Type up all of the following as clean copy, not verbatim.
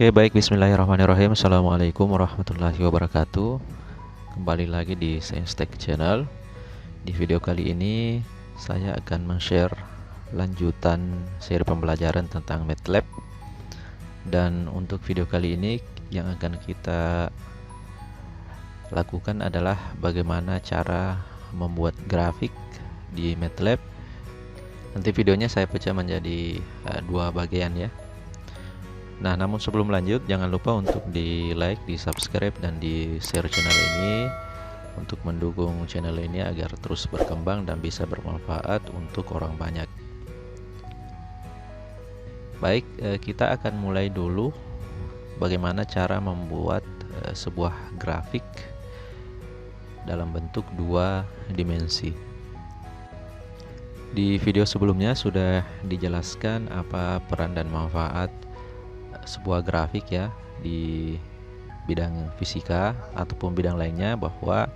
Oke, baik, bismillahirrahmanirrahim. Assalamualaikum warahmatullahi wabarakatuh. Kembali lagi di Science Tech Channel. Di video kali ini saya akan men-share lanjutan seri pembelajaran tentang MATLAB. Dan untuk video kali ini yang akan kita lakukan adalah bagaimana cara membuat grafik di MATLAB. Nanti videonya saya pecah menjadi dua bagian ya. Nah, namun sebelum lanjut, jangan lupa untuk di like, di subscribe, dan di share channel ini untuk mendukung channel ini agar terus berkembang dan bisa bermanfaat untuk orang banyak. Baik, kita akan mulai dulu bagaimana cara membuat sebuah grafik dalam bentuk dua dimensi. Di video sebelumnya sudah dijelaskan apa peran dan manfaat sebuah grafik ya di bidang fisika ataupun bidang lainnya, bahwa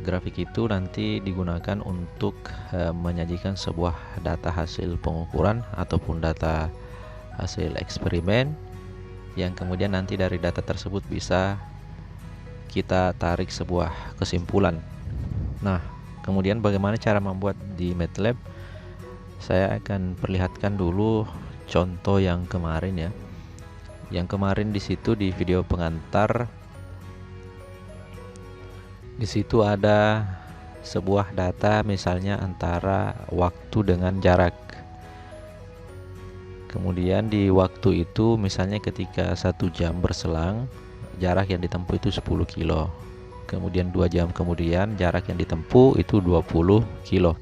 grafik itu nanti digunakan untuk menyajikan sebuah data hasil pengukuran ataupun data hasil eksperimen yang kemudian nanti dari data tersebut bisa kita tarik sebuah kesimpulan. Nah, kemudian bagaimana cara membuat di MATLAB? Saya akan perlihatkan dulu contoh yang kemarin ya. Yang kemarin di situ di video pengantar, di situ ada sebuah data misalnya antara waktu dengan jarak. Kemudian di waktu itu misalnya ketika 1 jam berselang, jarak yang ditempuh itu 10 kilo. Kemudian 2 jam kemudian jarak yang ditempuh itu 20 kilo.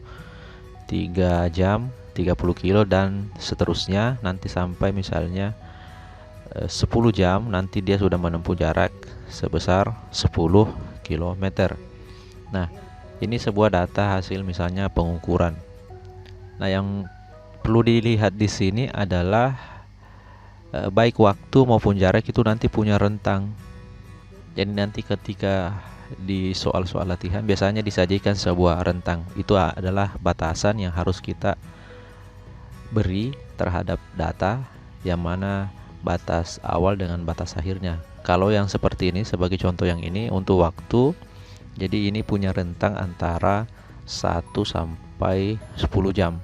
3 jam 30 kilo dan seterusnya, nanti sampai misalnya 10 jam nanti dia sudah menempuh jarak sebesar 10 km. Nah, ini sebuah data hasil misalnya pengukuran. Nah, yang perlu dilihat di sini adalah baik waktu maupun jarak itu nanti punya rentang. Jadi nanti ketika di soal-soal latihan biasanya disajikan sebuah rentang. Itu adalah batasan yang harus kita beri terhadap data, yang mana batas awal dengan batas akhirnya. Kalau yang seperti ini, sebagai contoh yang ini untuk waktu, jadi ini punya rentang antara 1 sampai 10 jam.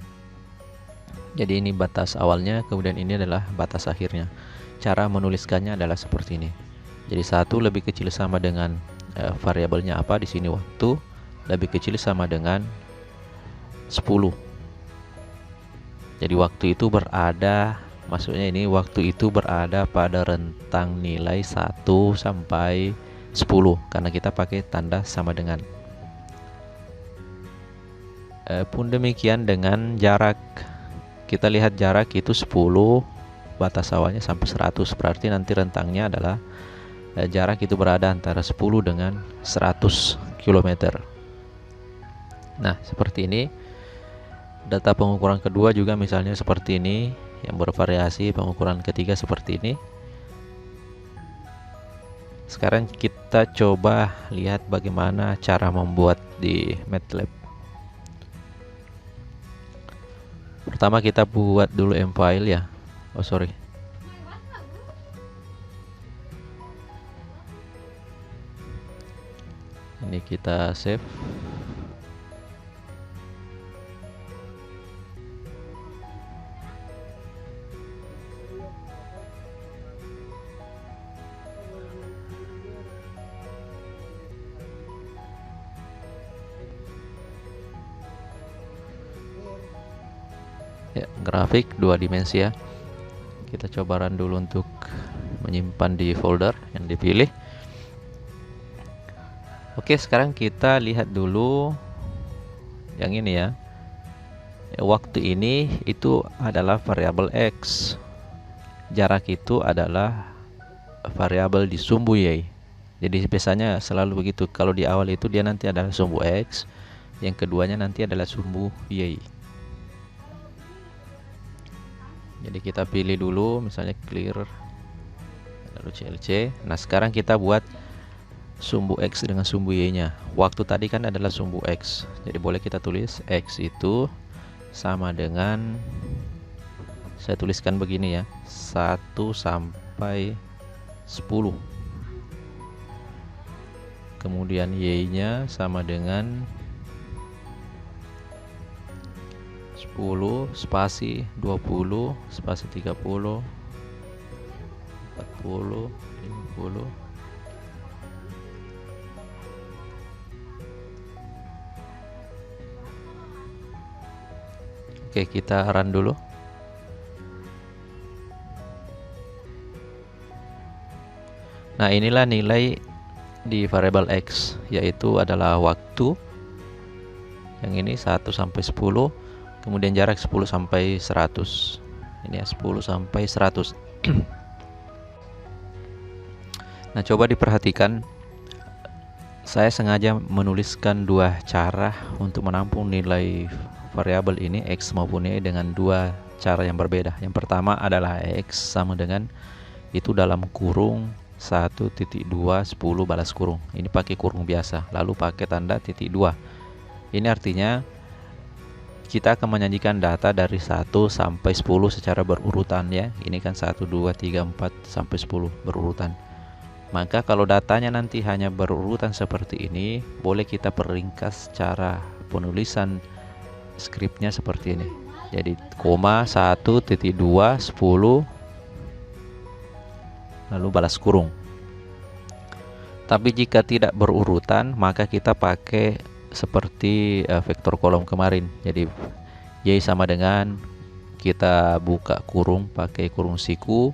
Jadi ini batas awalnya, kemudian ini adalah batas akhirnya. Cara menuliskannya adalah seperti ini. Jadi 1 lebih kecil sama dengan variabelnya apa di sini, waktu, lebih kecil sama dengan 10. Jadi waktu itu berada, maksudnya ini waktu itu berada pada rentang nilai 1 sampai 10 karena kita pakai tanda sama dengan. Pun demikian dengan jarak. Kita lihat jarak itu 10, batas awalnya sampai 100, berarti nanti rentangnya adalah jarak itu berada antara 10 dengan 100 km. Nah, seperti ini. Data pengukuran kedua juga misalnya seperti ini, yang bervariasi. Pengukuran ketiga seperti ini. Sekarang kita coba lihat bagaimana cara membuat di MATLAB. Pertama kita buat dulu M-file ya. Ini kita save. Ya, grafik dua dimensi ya. Kita coba run dulu untuk menyimpan di folder yang dipilih. Oke, sekarang kita lihat dulu yang ini ya. Waktu ini itu adalah variabel X. Jarak itu adalah variabel di sumbu Y. Jadi biasanya selalu begitu. Kalau di awal itu dia nanti adalah sumbu X, yang keduanya nanti adalah sumbu Y. Jadi kita pilih dulu misalnya clear, lalu CLC. Nah, sekarang kita buat sumbu X dengan sumbu Y nya. Waktu tadi kan adalah sumbu X, jadi boleh kita tulis X itu sama dengan, saya tuliskan begini ya, 1 sampai sampai 10. Kemudian y-nya sama dengan 10 spasi 20 spasi 30 40 50. Oke, kita run dulu. Nah, inilah nilai di variabel x, yaitu adalah waktu. Yang ini 1 sampai 10, kemudian jarak 10 sampai 100. Ini ya, 10 sampai 100. Nah, coba diperhatikan. Saya sengaja menuliskan dua cara untuk menampung nilai variabel ini x maupun y dengan dua cara yang berbeda. Yang pertama adalah x sama dengan itu dalam kurung 1.2 10 balas kurung. Ini pakai kurung biasa, lalu pakai tanda titik 2. Ini artinya kita akan menyajikan data dari 1 sampai 10 secara berurutan ya. Ini kan 1 2 3 4 sampai 10 berurutan. Maka kalau datanya nanti hanya berurutan seperti ini, boleh kita peringkas cara penulisan skripnya seperti ini. Jadi koma 1.2 10 lalu balas kurung. Tapi jika tidak berurutan, maka kita pakai seperti vektor kolom kemarin. Jadi y sama dengan kita buka kurung pakai kurung siku,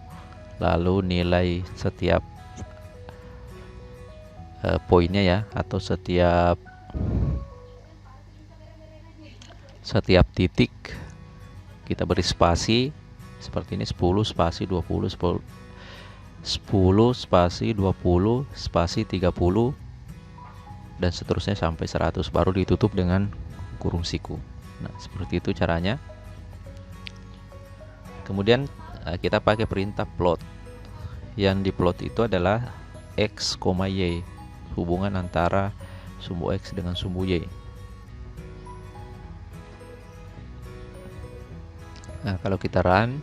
lalu nilai setiap poinnya ya, atau setiap titik kita beri spasi seperti ini, 10 spasi 20 10 spasi 20 spasi 30 dan seterusnya sampai 100, baru ditutup dengan kurung siku. Nah, seperti itu caranya. Kemudian kita pakai perintah plot. Yang diplot itu adalah x, y, hubungan antara sumbu x dengan sumbu y. Nah, kalau kita run,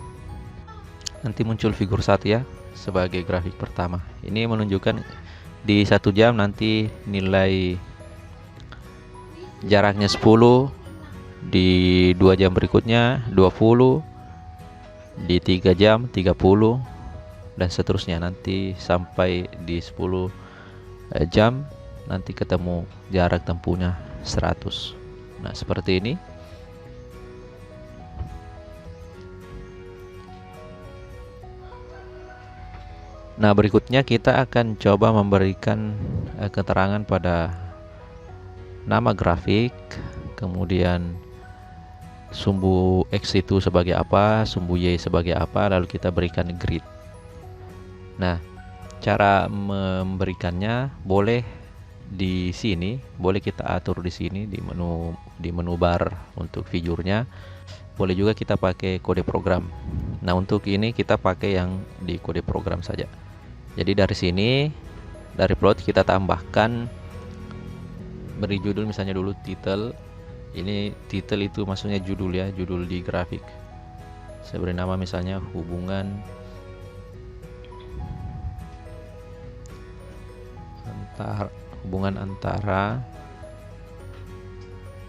nanti muncul figur 1 ya, sebagai grafik pertama. Ini menunjukkan di 1 jam nanti nilai jaraknya 10, di 2 jam berikutnya 20, di 3 jam 30, dan seterusnya nanti sampai di 10 jam nanti ketemu jarak tempuhnya 100. Nah, seperti ini. Nah, berikutnya kita akan coba memberikan keterangan pada nama grafik, kemudian sumbu x itu sebagai apa, sumbu y sebagai apa, lalu kita berikan grid. Nah, cara memberikannya boleh di sini, boleh kita atur di sini di menu bar untuk figurnya. Boleh juga kita pakai kode program. Nah, untuk ini kita pakai yang di kode program saja. Jadi dari sini, dari plot kita tambahkan, beri judul misalnya dulu title. Ini title itu maksudnya judul ya, judul di grafik. Saya beri nama misalnya hubungan antara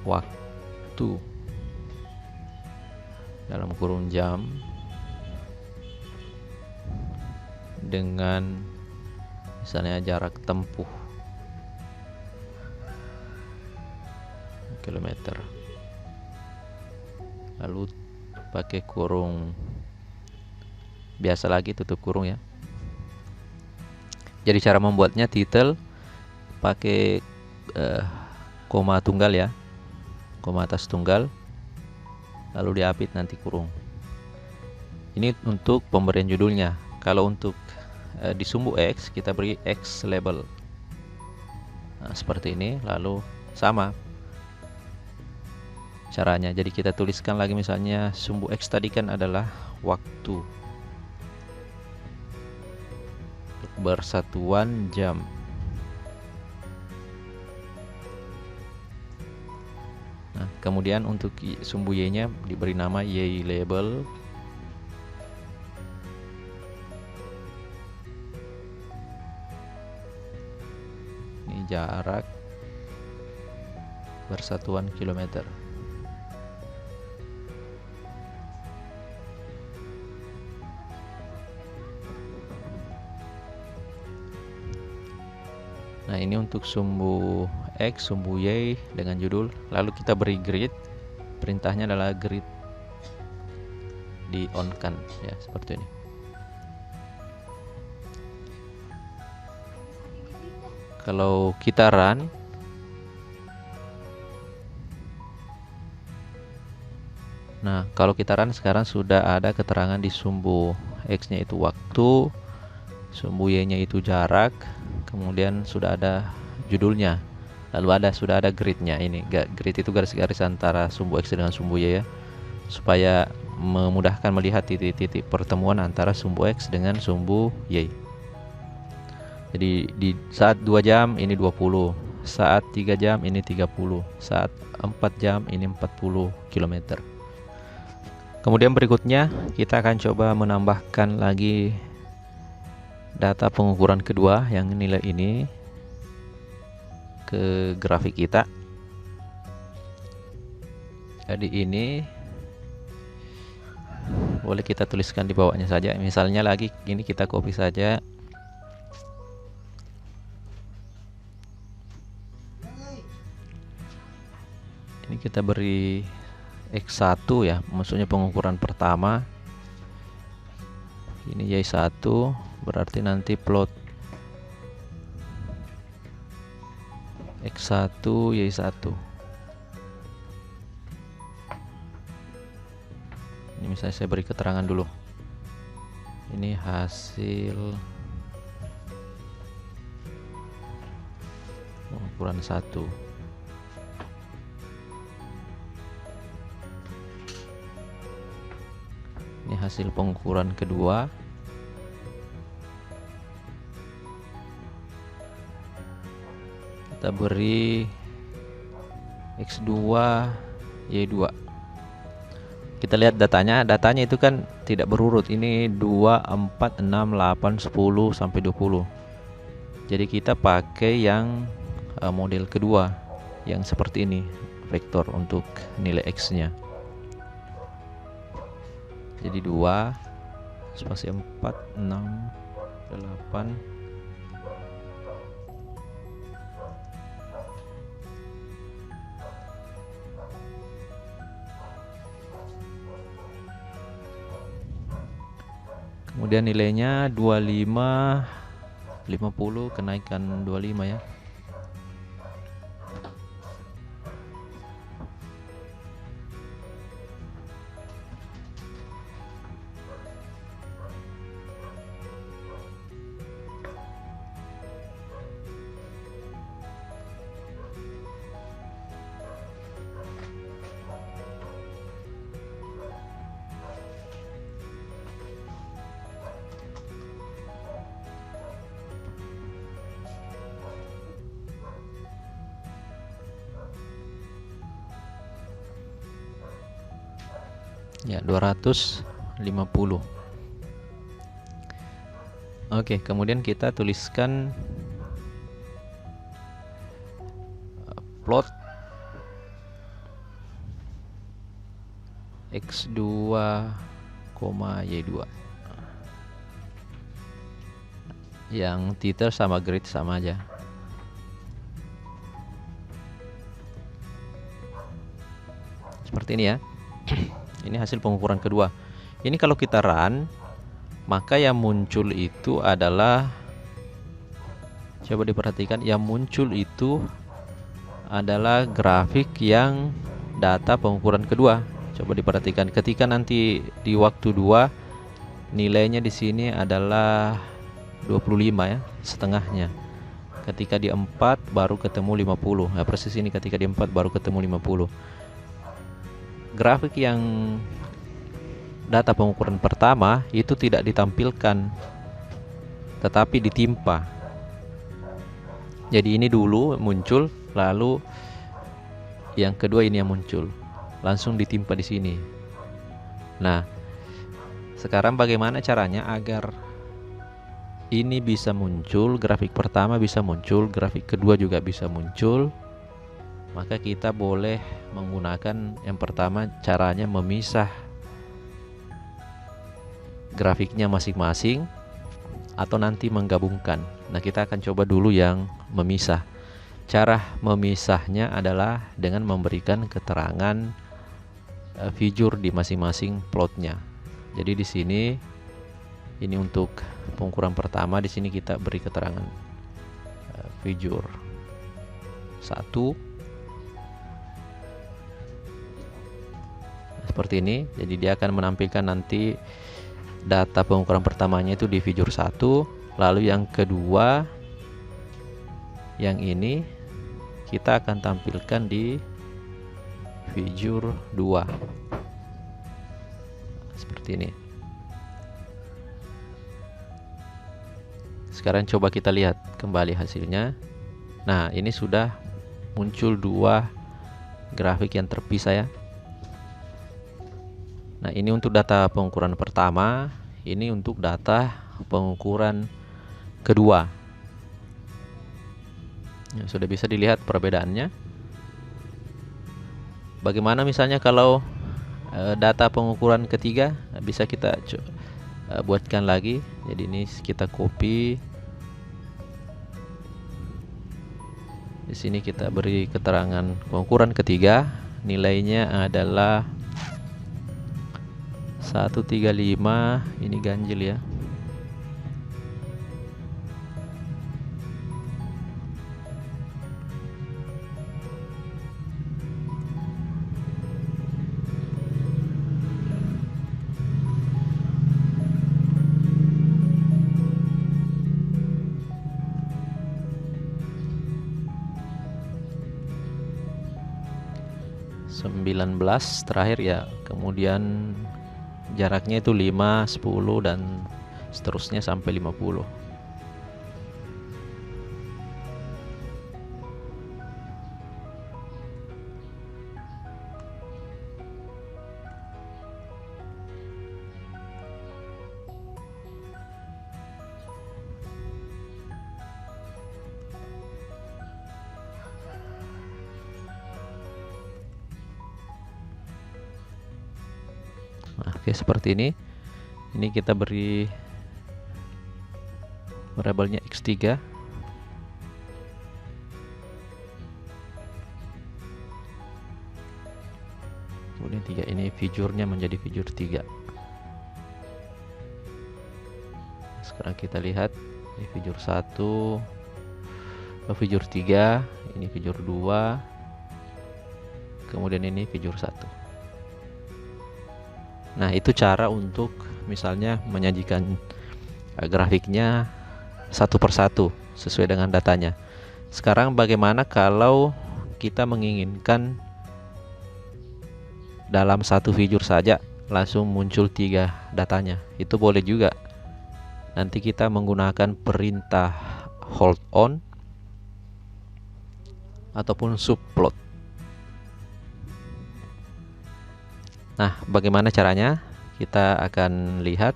waktu dalam kurung jam dengan misalnya jarak tempuh kilometer, lalu pakai kurung biasa lagi, tutup kurung ya. Jadi cara membuatnya title pakai koma tunggal ya, koma atas tunggal, lalu diapit nanti kurung. Ini untuk pemberian judulnya. Kalau untuk di sumbu x kita beri x label. Nah, seperti ini, lalu sama caranya. Jadi kita tuliskan lagi misalnya sumbu x tadi kan adalah waktu bersatuan jam. Nah, kemudian untuk sumbu y-nya diberi nama y label. jarak bersatuan kilometer. Nah, ini untuk sumbu X, sumbu Y dengan judul. Lalu kita beri grid. Perintahnya adalah grid di on kan ya, seperti ini. Kalau kita run, nah kalau kita run sekarang sudah ada keterangan di sumbu X nya itu waktu, sumbu Y nya itu jarak, kemudian sudah ada judulnya, lalu sudah ada gridnya. Ini grid itu garis-garis antara sumbu X dengan sumbu Y ya, supaya memudahkan melihat titik-titik pertemuan antara sumbu X dengan sumbu Y. Jadi di saat 2 jam ini 20, saat 3 jam ini 30, saat 4 jam ini 40 km. Kemudian berikutnya kita akan coba menambahkan lagi data pengukuran kedua yang nilai ini ke grafik kita. Jadi ini boleh kita tuliskan di bawahnya saja. Misalnya lagi ini kita copy saja. Ini kita beri X1 ya, maksudnya pengukuran pertama. Ini Y1, berarti nanti plot X1 Y1. Ini misalnya saya beri keterangan dulu. Ini hasil pengukuran 1. Ini hasil pengukuran kedua. Kita beri X2 Y2. Kita lihat datanya itu kan tidak berurut. Ini 2, 4, 6, 8, 10 sampai 20. Jadi kita pakai yang model kedua yang seperti ini, vektor untuk nilai X-nya. Jadi 2 spasi 4, 6, 8. Kemudian nilainya 25, 50, kenaikan 25 ya. Ya, 250. Oke, kemudian kita tuliskan plot X2, Y2. Yang titel sama grid sama aja. Seperti ini ya. Ini hasil pengukuran kedua. Ini kalau kita run, maka yang muncul itu adalah, coba diperhatikan, yang muncul itu adalah grafik yang data pengukuran kedua. Coba diperhatikan, ketika nanti di waktu 2 nilainya di sini adalah 25 ya, setengahnya. Ketika di 4 baru ketemu 50. Nah, persis ini ketika di 4 baru ketemu 50. Grafik yang data pengukuran pertama itu tidak ditampilkan, tetapi ditimpa. Jadi ini dulu muncul, lalu yang kedua ini yang muncul, langsung ditimpa di sini. Nah, sekarang bagaimana caranya agar ini bisa muncul, grafik pertama bisa muncul, grafik kedua juga bisa muncul, maka kita boleh menggunakan yang pertama, caranya memisah grafiknya masing-masing atau nanti menggabungkan. Nah, kita akan coba dulu yang memisah. Cara memisahnya adalah dengan memberikan keterangan figure di masing-masing plotnya. Jadi di sini ini untuk pengukuran pertama, di sini kita beri keterangan figure 1. Seperti ini. Jadi dia akan menampilkan nanti data pengukuran pertamanya itu di figure 1, lalu yang kedua yang ini kita akan tampilkan di figure 2. Seperti ini. Sekarang coba kita lihat kembali hasilnya. Nah, ini sudah muncul 2 grafik yang terpisah ya. Nah, ini untuk data pengukuran pertama, ini untuk data pengukuran kedua. Ya, sudah bisa dilihat perbedaannya. Bagaimana misalnya kalau data pengukuran ketiga, bisa kita buatkan lagi. Jadi ini kita copy. Di sini kita beri keterangan pengukuran ketiga, nilainya adalah 135, ini ganjil ya. belas terakhir ya, kemudian jaraknya itu 5, 10 dan seterusnya sampai 50. Nah, oke, seperti ini. Ini kita beri variabelnya x3. Kemudian 3, ini figure-nya menjadi figure 3. Sekarang kita lihat ini figure 1, figure 3, ini figure 2, kemudian ini figure 1. Nah, itu cara untuk misalnya menyajikan grafiknya satu persatu sesuai dengan datanya. Sekarang bagaimana kalau kita menginginkan dalam satu figure saja langsung muncul 3 datanya? Itu boleh juga. Nanti kita menggunakan perintah hold on ataupun subplot. Nah, bagaimana caranya? Kita akan lihat.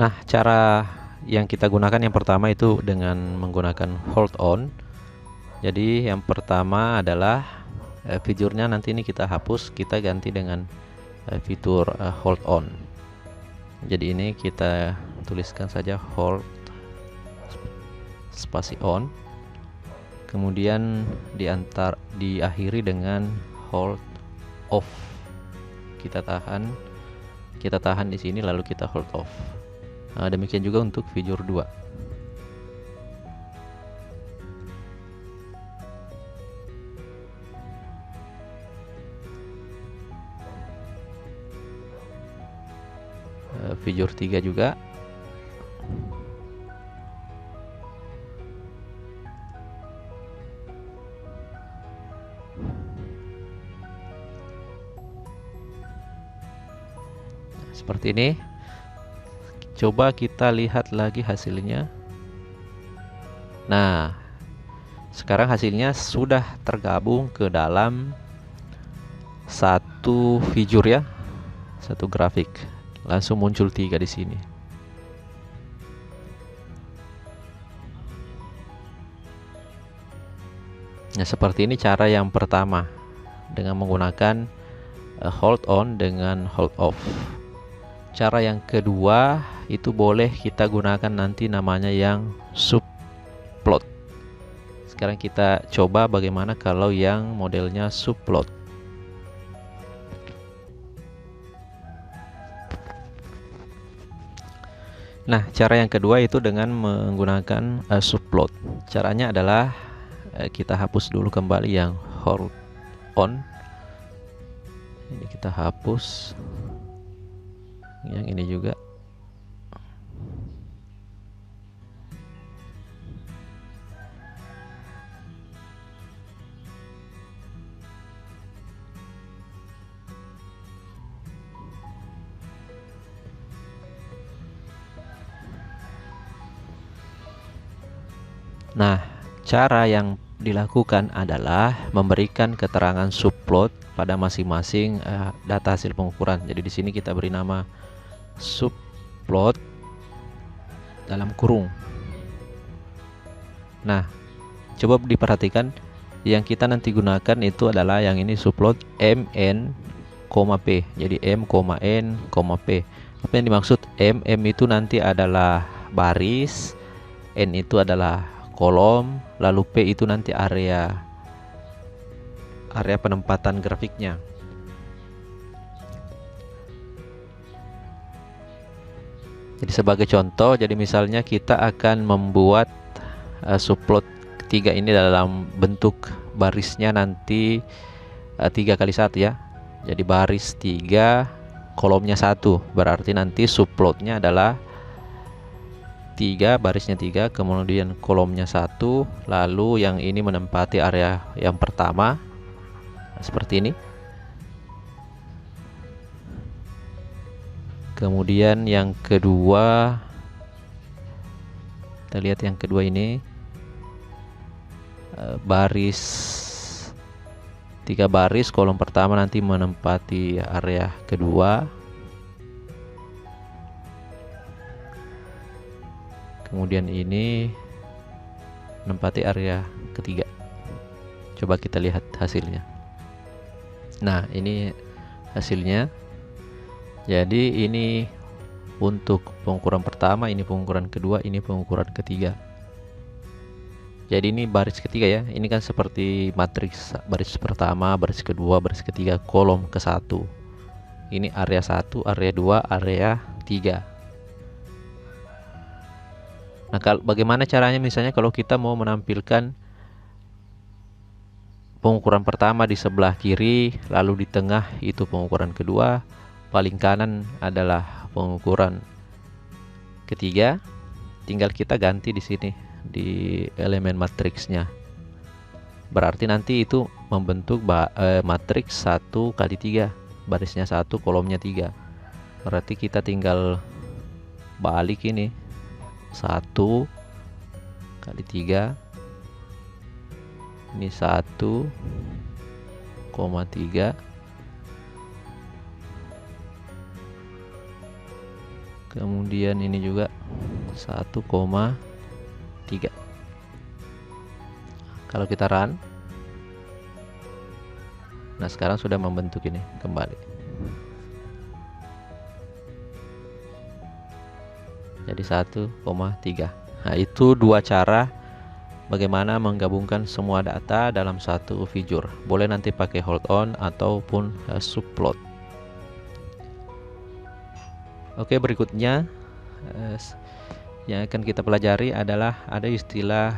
Nah, cara yang kita gunakan yang pertama itu dengan menggunakan hold on. Jadi yang pertama adalah fiturnya nanti ini kita hapus, kita ganti dengan fitur hold on. Jadi ini kita tuliskan saja hold spasi on, kemudian diakhiri dengan hold off. Kita tahan di sini lalu kita hold off. Nah, demikian juga untuk figure 2. Figure 3 juga. Seperti ini. Coba kita lihat lagi hasilnya. Nah, Sekarang hasilnya sudah tergabung ke dalam satu figure ya, satu grafik. Langsung muncul 3 di sini. Nah, seperti ini cara yang pertama dengan menggunakan hold on dengan hold off. Cara yang kedua itu boleh kita gunakan nanti namanya yang subplot. Sekarang kita coba bagaimana kalau yang modelnya subplot. Nah, cara yang kedua itu dengan menggunakan subplot. Caranya adalah kita hapus dulu kembali yang hold on. Ini kita hapus. Yang ini juga. Nah, cara yang dilakukan adalah memberikan keterangan subplot pada masing-masing data hasil pengukuran. Jadi di sini kita beri nama subplot dalam kurung. Nah, coba diperhatikan yang kita nanti gunakan itu adalah yang ini subplot mn, p. Jadi m, n, p. Apa yang dimaksud m itu nanti adalah baris, n itu adalah kolom, lalu P itu nanti area penempatan grafiknya. Jadi sebagai contoh, jadi misalnya kita akan membuat subplot ketiga ini dalam bentuk barisnya nanti 3 kali 1 ya. Jadi baris 3, kolomnya 1. Berarti nanti subplotnya adalah 3, barisnya 3, kemudian kolomnya 1, lalu yang ini menempati area yang pertama seperti ini. Kemudian yang kedua, kita lihat yang kedua ini baris 3 baris, kolom pertama nanti menempati area kedua. Kemudian ini menempati area ketiga. Coba kita lihat hasilnya. Nah, ini hasilnya. Jadi ini untuk pengukuran pertama, ini pengukuran kedua, ini pengukuran ketiga. Jadi ini baris ketiga ya. Ini kan seperti matriks, baris pertama, baris kedua, baris ketiga, kolom ke-1. Ini area 1, area 2, area 3. Nah, bagaimana caranya misalnya kalau kita mau menampilkan pengukuran pertama di sebelah kiri, lalu di tengah itu pengukuran kedua, paling kanan adalah pengukuran ketiga, tinggal kita ganti di sini di elemen matriksnya. Berarti nanti itu membentuk matriks 1 kali 3, barisnya 1, kolomnya 3. Berarti kita tinggal balik ini 1 kali 3, ini 1,3, kemudian ini juga 1,3. Kalau kita run, nah sekarang sudah membentuk ini kembali. Jadi 1,3. Nah, itu dua cara bagaimana menggabungkan semua data dalam satu figure. Boleh nanti pakai hold on ataupun subplot. Oke, berikutnya yang akan kita pelajari adalah ada istilah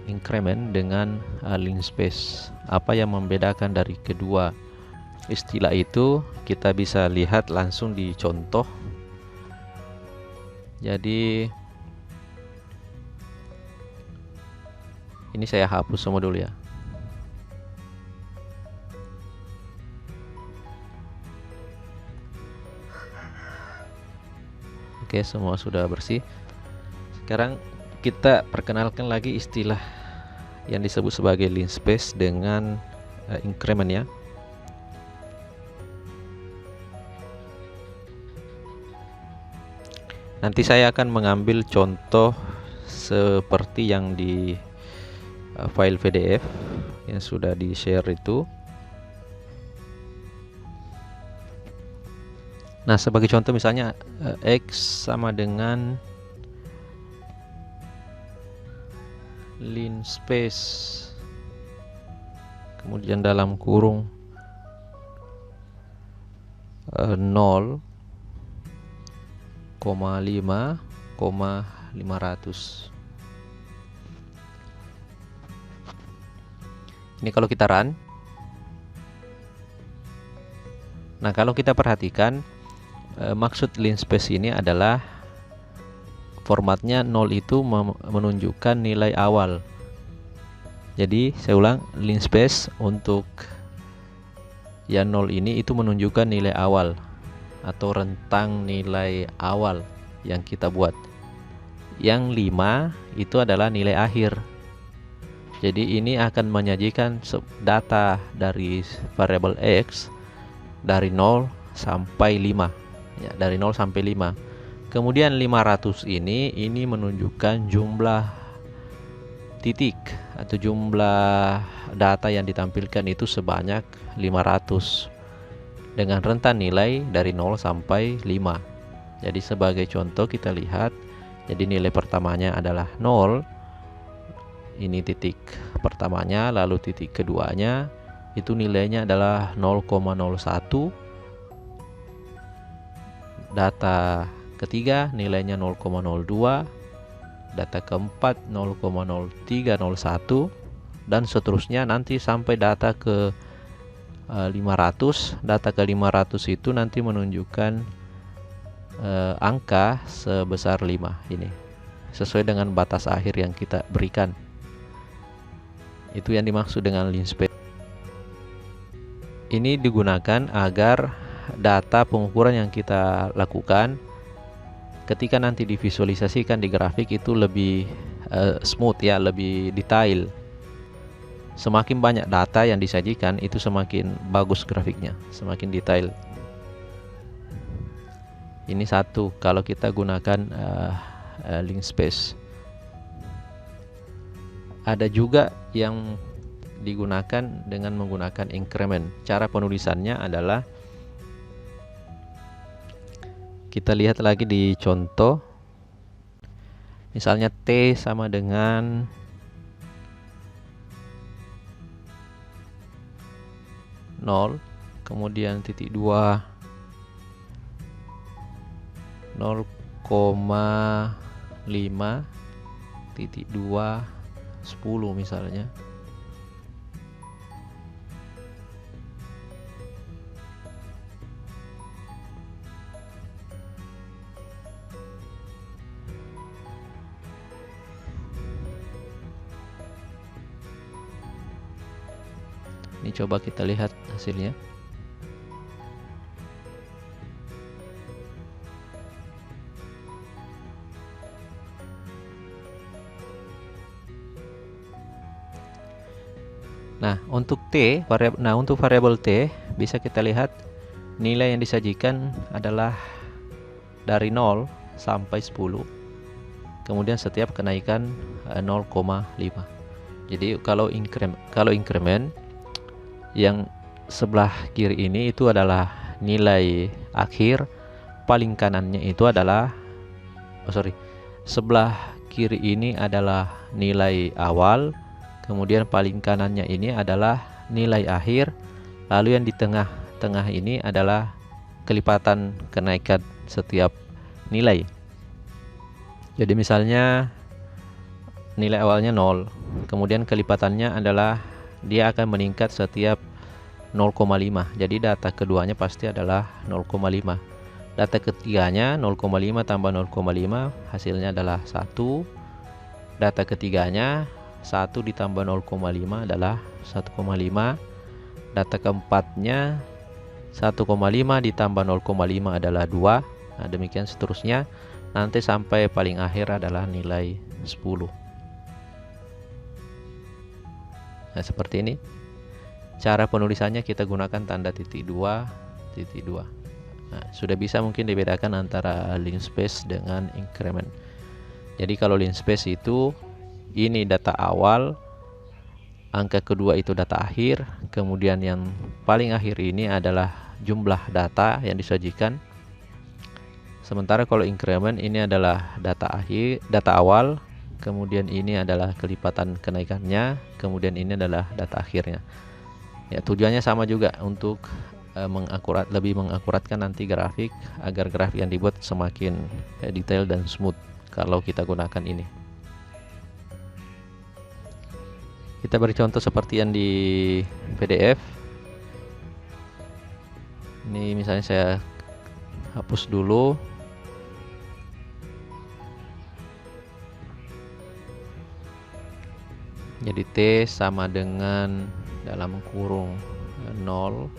increment dengan linspace. Apa yang membedakan dari kedua istilah itu kita bisa lihat langsung di contoh. Jadi ini saya hapus semua dulu ya. Oke, semua sudah bersih. Sekarang kita perkenalkan lagi istilah yang disebut sebagai lean space dengan increment ya. Nanti saya akan mengambil contoh seperti yang di file PDF yang sudah di share itu. Nah, sebagai contoh misalnya X sama dengan lean space, kemudian dalam kurung 0,5,500. Ini kalau kita run. Nah, kalau kita perhatikan maksud lean space ini adalah formatnya 0 itu menunjukkan nilai awal. Jadi saya ulang, lean space untuk yang 0 ini itu menunjukkan nilai awal atau rentang nilai awal yang kita buat. Yang 5 itu adalah nilai akhir. Jadi ini akan menyajikan data dari variabel X dari 0 sampai 5 ya, dari 0 sampai 5. Kemudian 500 ini menunjukkan jumlah titik atau jumlah data yang ditampilkan itu sebanyak 500 dengan rentan nilai dari 0 sampai 5. Jadi sebagai contoh kita lihat, jadi nilai pertamanya adalah 0. Ini titik pertamanya, lalu titik keduanya itu nilainya adalah 0,01. Data ketiga nilainya 0,02, data keempat 0,0301 dan seterusnya nanti sampai data ke 500. Data ke 500 itu nanti menunjukkan angka sebesar 5 ini sesuai dengan batas akhir yang kita berikan. Itu yang dimaksud dengan lean space. Ini digunakan agar data pengukuran yang kita lakukan ketika nanti divisualisasikan di grafik itu lebih smooth ya, lebih detail. Semakin banyak data yang disajikan itu semakin bagus grafiknya, semakin detail. Ini satu kalau kita gunakan lean space. Ada juga yang digunakan dengan menggunakan increment. Cara penulisannya adalah kita lihat lagi di contoh. Misalnya T sama dengan 0, kemudian titik 2 0,5 titik 2 10 misalnya. Ini coba kita lihat hasilnya. Nah, untuk variabel T bisa kita lihat nilai yang disajikan adalah dari 0 sampai 10. Kemudian setiap kenaikan 0,5. Jadi kalau increment yang sebelah kiri ini itu adalah nilai akhir, paling kanannya itu adalah sebelah kiri ini adalah nilai awal, kemudian paling kanannya ini adalah nilai akhir, lalu yang di tengah-tengah ini adalah kelipatan kenaikan setiap nilai. Jadi misalnya nilai awalnya 0, kemudian kelipatannya adalah dia akan meningkat setiap 0,5. Jadi data keduanya pasti adalah 0,5. Data ketiganya 0,5 tambah 0,5 hasilnya adalah 1. Data ketiganya 1 ditambah 0,5 adalah 1,5. Data keempatnya 1,5 ditambah 0,5 adalah 2. Nah, demikian seterusnya. Nanti sampai paling akhir adalah nilai 10. Nah, seperti ini. Cara penulisannya kita gunakan tanda titik 2, titik 2. Nah, sudah bisa mungkin dibedakan antara linspace dengan increment. Jadi kalau linspace itu ini data awal, angka kedua itu data akhir, kemudian yang paling akhir ini adalah jumlah data yang disajikan. Sementara kalau increment ini adalah data akhir, data awal, kemudian ini adalah kelipatan kenaikannya, kemudian ini adalah data akhirnya. Ya, tujuannya sama juga untuk lebih mengakuratkan nanti grafik, agar grafik yang dibuat semakin detail dan smooth kalau kita gunakan ini. Kita beri contoh seperti yang di PDF. Ini misalnya saya hapus dulu. Jadi T sama dengan dalam kurung 0,05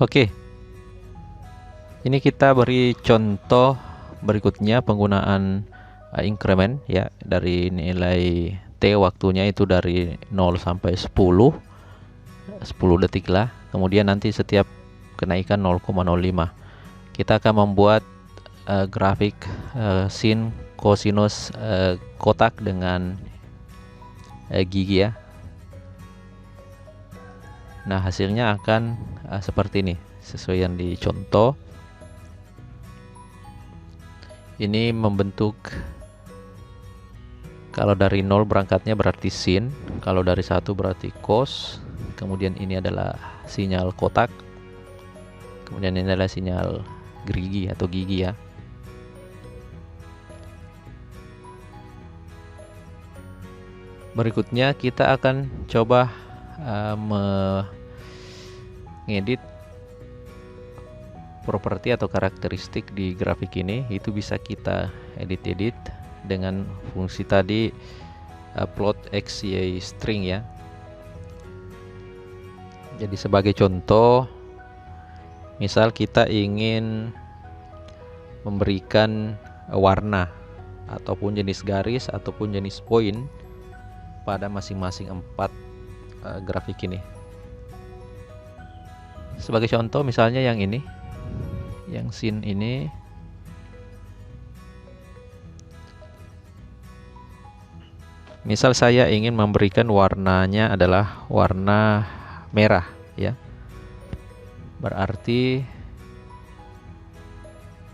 Oke, ini kita beri contoh berikutnya penggunaan increment ya, dari nilai T waktunya itu dari 0 sampai 10. 10 detik lah. Kemudian nanti setiap kenaikan 0,05 kita akan membuat grafik sin, kosinus kotak dengan gigi ya. Nah, hasilnya akan seperti ini sesuai yang dicontoh. Ini membentuk, kalau dari 0 berangkatnya berarti sin, kalau dari 1 berarti cos, kemudian ini adalah sinyal kotak, kemudian ini adalah sinyal gerigi atau gigi ya. Berikutnya kita akan coba mengedit properti atau karakteristik di grafik ini. Itu bisa kita edit dengan fungsi tadi, plot x, y, string ya. Jadi sebagai contoh, misal kita ingin memberikan warna ataupun jenis garis ataupun jenis poin pada masing-masing 4 grafik ini. Sebagai contoh misalnya yang ini, yang sin ini, misal saya ingin memberikan warnanya adalah warna merah ya. Berarti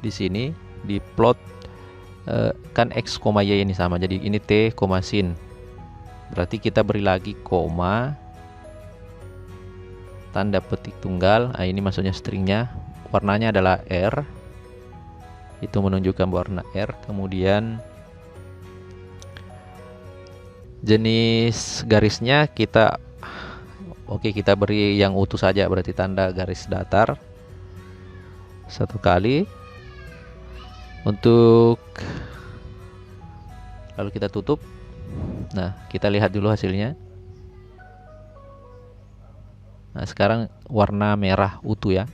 di sini di plot kan x, y ini sama, jadi ini t, sin. Berarti kita beri lagi koma, tanda petik tunggal. Nah, ini maksudnya stringnya, warnanya adalah R, itu menunjukkan warna R. Kemudian jenis garisnya kita kita beri yang utuh saja, berarti tanda garis datar 1 kali. Untuk lalu kita tutup. Nah, kita lihat dulu hasilnya. Nah, sekarang warna merah utuh ya.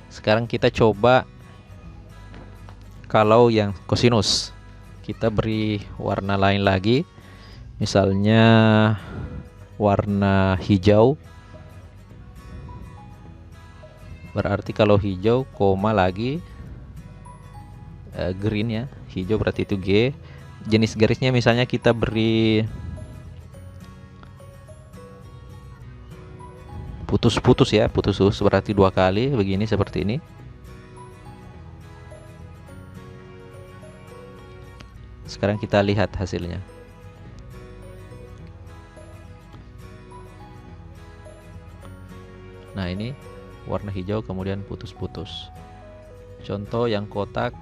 Sekarang kita coba kalau yang kosinus, kita beri warna lain lagi, misalnya warna hijau. Berarti kalau hijau koma lagi green ya, hijau berarti itu G. Jenis garisnya misalnya kita beri putus-putus ya, putus berarti 2 kali begini, seperti ini. Sekarang kita lihat hasilnya. Nah, ini warna hijau kemudian putus-putus. Contoh yang kotak,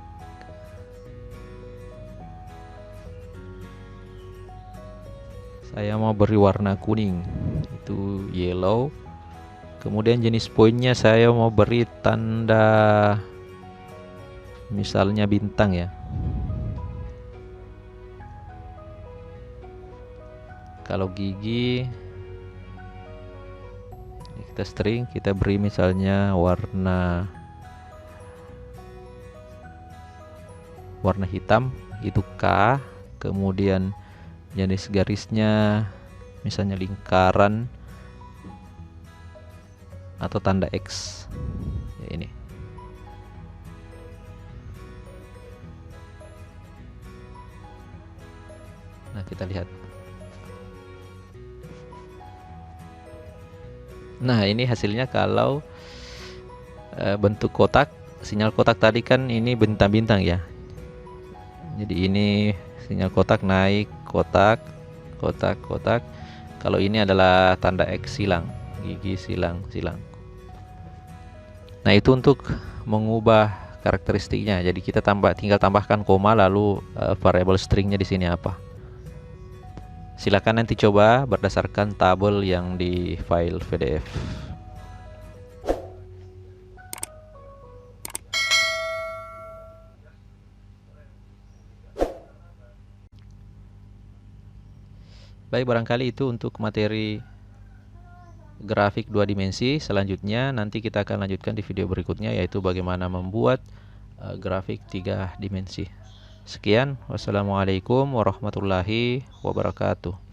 saya mau beri warna kuning, itu yellow. Kemudian jenis poinnya saya mau beri tanda misalnya bintang ya. Kalau gigi kita string, kita beri misalnya warna hitam, itu K. Kemudian jenis garisnya misalnya lingkaran atau tanda X ya, ini. Nah, kita lihat. Nah, ini hasilnya kalau bentuk kotak, sinyal kotak tadi kan ini bintang-bintang ya. Jadi ini sinyal kotak naik, kotak. Kalau ini adalah tanda X silang, gigi silang. Nah, itu untuk mengubah karakteristiknya. Jadi kita tinggal tambahkan koma, lalu variable stringnya di sini apa. Silakan nanti coba berdasarkan tabel yang di file PDF. Baik, barangkali itu untuk materi grafik 2 dimensi. Selanjutnya nanti kita akan lanjutkan di video berikutnya, yaitu bagaimana membuat grafik 3 dimensi. Sekian, wassalamualaikum warahmatullahi wabarakatuh.